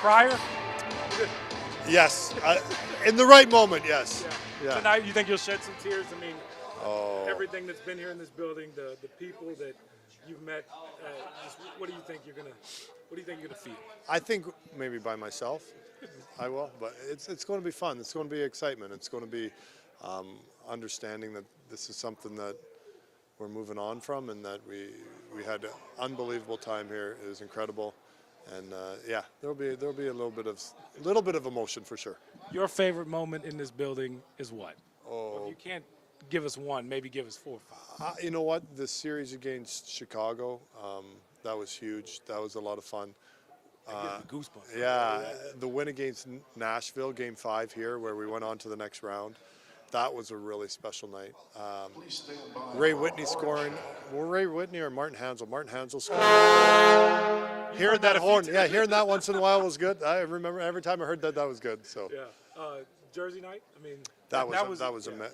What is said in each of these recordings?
crier? Yes, in the right moment, yes. Yeah. Tonight, you think you'll shed some tears? I mean, everything that's been here in this building, the people that you've met, just what do you think you're gonna feel? I think maybe by myself, I will, but it's going to be fun. It's going to be excitement. It's going to be understanding that this is something that we're moving on from, and that we had an unbelievable time here. It was incredible, and yeah, there'll be a little bit of emotion for sure. Your favorite moment in this building is what? Oh, If you can't give us one, maybe give us 4 or 5. you know what? The series against Chicago, that was huge. That was a lot of fun. Goosebumps. Yeah, the win against Nashville, Game 5 here, where we went on to the next round. That was a really special night. Ray Whitney scoring. Well, Ray Whitney or Martin Hansel? Martin Hansel scoring. Hearing that horn, hearing that once in a while was good. I remember every time I heard that was good. So. Yeah. Jersey night. I mean, that was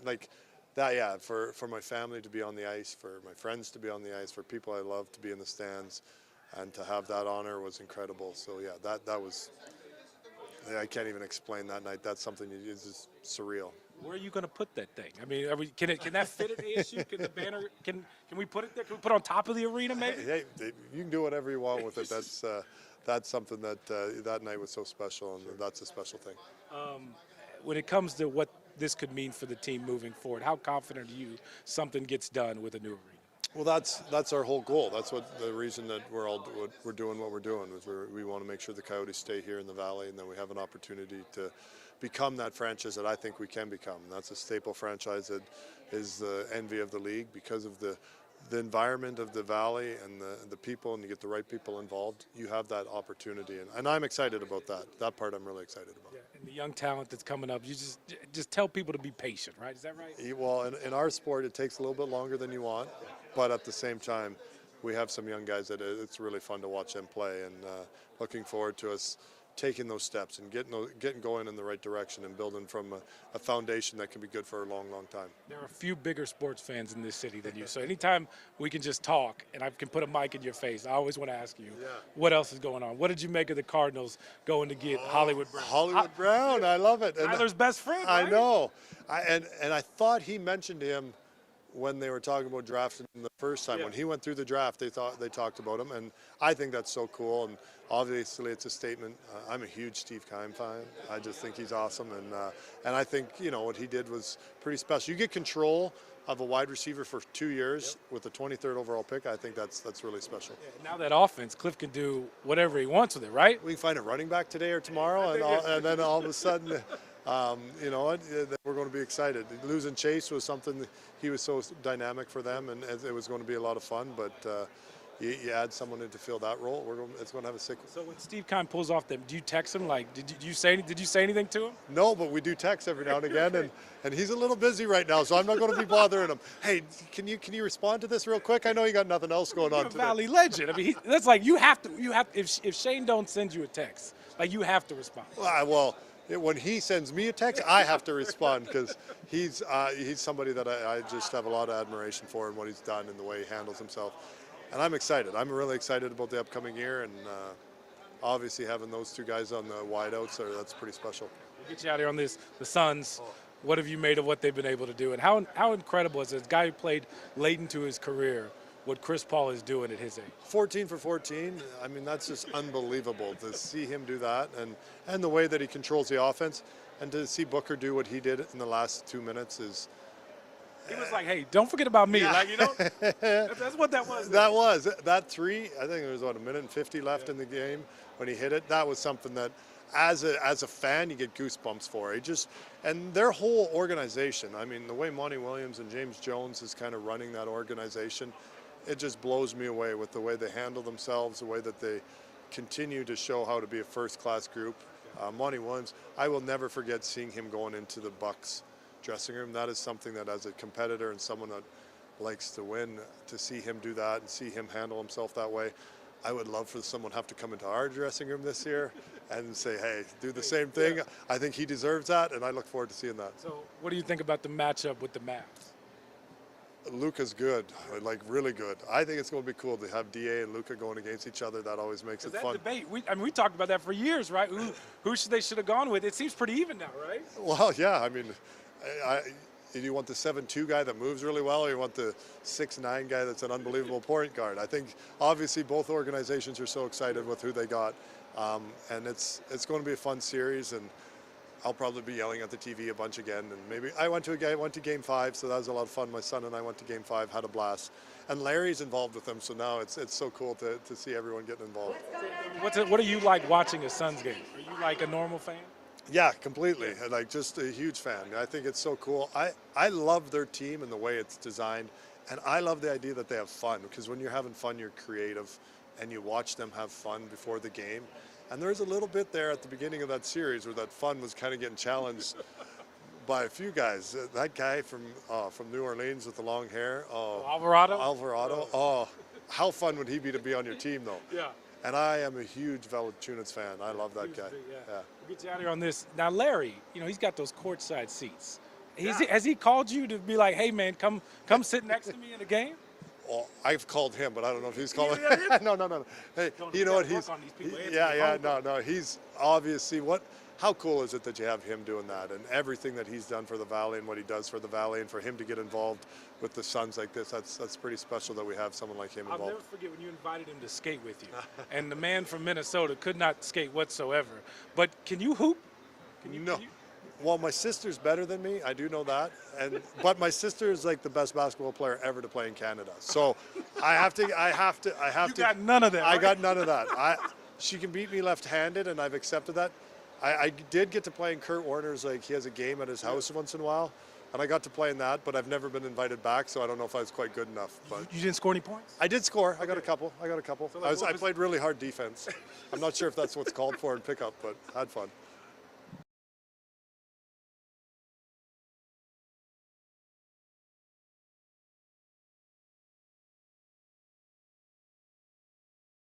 like that. Yeah, for my family to be on the ice, for my friends to be on the ice, for people I love to be in the stands, and to have that honor was incredible. So yeah, that was. I can't even explain that night. That's something is just surreal. Where are you going to put that thing? I mean, can that fit at ASU? Can the banner? Can we put it there? Can we put it on top of the arena? Maybe. Hey, you can do whatever you want with it. That's something that that night was so special, and that's a special thing. When it comes to what this could mean for the team moving forward, how confident are you something gets done with a new arena? Well, that's our whole goal. That's what the reason that we're doing what we're doing is we want to make sure the Coyotes stay here in the Valley, and then we have an opportunity to become that franchise that I think we can become. And that's a staple franchise that is the envy of the league because of the environment of the Valley and the people, and you get the right people involved. You have that opportunity, and I'm excited about that. That part I'm really excited about. Yeah, and the young talent that's coming up, you just tell people to be patient, right? Is that right? Well, in our sport, it takes a little bit longer than you want, but at the same time, we have some young guys that it's really fun to watch them play, and looking forward to us taking those steps and getting going in the right direction and building from a foundation that can be good for a long, long time. There are a few bigger sports fans in this city than you, so anytime we can just talk and I can put a mic in your face, I always want to ask you, what else is going on? What did you make of the Cardinals going to get Hollywood Brown? Hollywood Brown, I love it. Tyler's best friend, I right? know. And I thought he mentioned him when they were talking about drafting him the first time. When he went through the draft, they talked about him, and I think that's so cool. And obviously, it's a statement. I'm a huge Steve Keim fan. I just think he's awesome, and I think what he did was pretty special. You get control of a wide receiver for 2 years with the 23rd overall pick. I think that's really special. Yeah, now that offense, Cliff can do whatever he wants with it, right? We can find a running back today or tomorrow, and then all of a sudden. We're going to be excited. Losing Chase was something that he was so dynamic for them, and it was going to be a lot of fun. But you add someone in to fill that role, it's going to have a sick. So when Steve Keim pulls off them, do you text him? Like, did you say anything to him? No, but we do text every now and again, and he's a little busy right now, so I'm not going to be bothering him. Hey, can you respond to this real quick? I know you got nothing else going on today. Valley legend. I mean, that's like you have to. If Shane Doan sends you a text, like you have to respond. Well. When he sends me a text, I have to respond because he's somebody that I just have a lot of admiration for and what he's done and the way he handles himself. And I'm excited. I'm really excited about the upcoming year, and obviously having those two guys on the wideouts, that's pretty special. We'll get you out here on this. The Suns, what have you made of what they've been able to do? And how incredible is this guy who played late into his career, what Chris Paul is doing at his age? 14 for 14. I mean, that's just unbelievable to see him do that, and the way that he controls the offense, and to see Booker do what he did in the last 2 minutes is. He was like, "Hey, don't forget about me." Yeah. Like, that's what that was. That was that three. I think there was a minute and 50 left in the game when he hit it. That was something that, as a fan, you get goosebumps for. And their whole organization. I mean, the way Monty Williams and James Jones is kind of running that organization. It just blows me away with the way they handle themselves, the way that they continue to show how to be a first-class group. Monty Williams, I will never forget seeing him going into the Bucks dressing room. That is something that, as a competitor and someone that likes to win, to see him do that and see him handle himself that way, I would love for someone to have to come into our dressing room this year and say, hey, do the same thing. Yeah. I think he deserves that, and I look forward to seeing that. So what do you think about the matchup with the Mavs? Luka's good, like really good. I think it's going to be cool to have Da and Luka going against each other. That always makes it That fun. debate, we talked about that for years, right? Who they should have gone with? It seems pretty even now, right? Well, yeah. I mean, do you want the 7'2" guy that moves really well, or you want the 6'9" guy that's an unbelievable point guard? I think obviously both organizations are so excited with who they got, and it's going to be a fun series. And I'll probably be yelling at the TV a bunch again. And maybe I went to Game 5, so that was a lot of fun. My son and I went to Game 5, had a blast. And Larry's involved with them, so now it's so cool to see everyone getting involved. What are you like watching a Suns game? Are you like a normal fan? Yeah, completely. Like just a huge fan. I think it's so cool. I love their team and the way it's designed, and I love the idea that they have fun, because when you're having fun, you're creative, and you watch them have fun before the game. And there's a little bit there at the beginning of that series where that fun was kind of getting challenged by a few guys. That guy from New Orleans with the long hair. Alvarado? Oh, how fun would he be to be on your team, though? Yeah. And I am a huge Valanciunas fan. I love that guy. Yeah. Yeah. We'll get you out here on this. Now, Larry, he's got those courtside seats. Has he called you to be like, hey, man, come sit next to me in a game? Well, I've called him, but I don't know if he's calling. No. Hey, you know what? He's obviously how cool is it that you have him doing that, and everything that he's done for the Valley and what he does for the Valley, and for him to get involved with the Suns like this, that's pretty special that we have someone like him involved. I'll never forget when you invited him to skate with you, and the man from Minnesota could not skate whatsoever. But can you hoop? No. Well, my sister's better than me. I do know that, but my sister is like the best basketball player ever to play in Canada. So I have to. You got none of that. I got none of that. She can beat me left-handed, and I've accepted that. I did get to play in Kurt Warner's, like he has a game at his house once in a while, and I got to play in that, but I've never been invited back, so I don't know if I was quite good enough. But you didn't score any points? I did score. I got a couple. So I played really hard defense. I'm not sure if that's what's called for in pickup, but I had fun.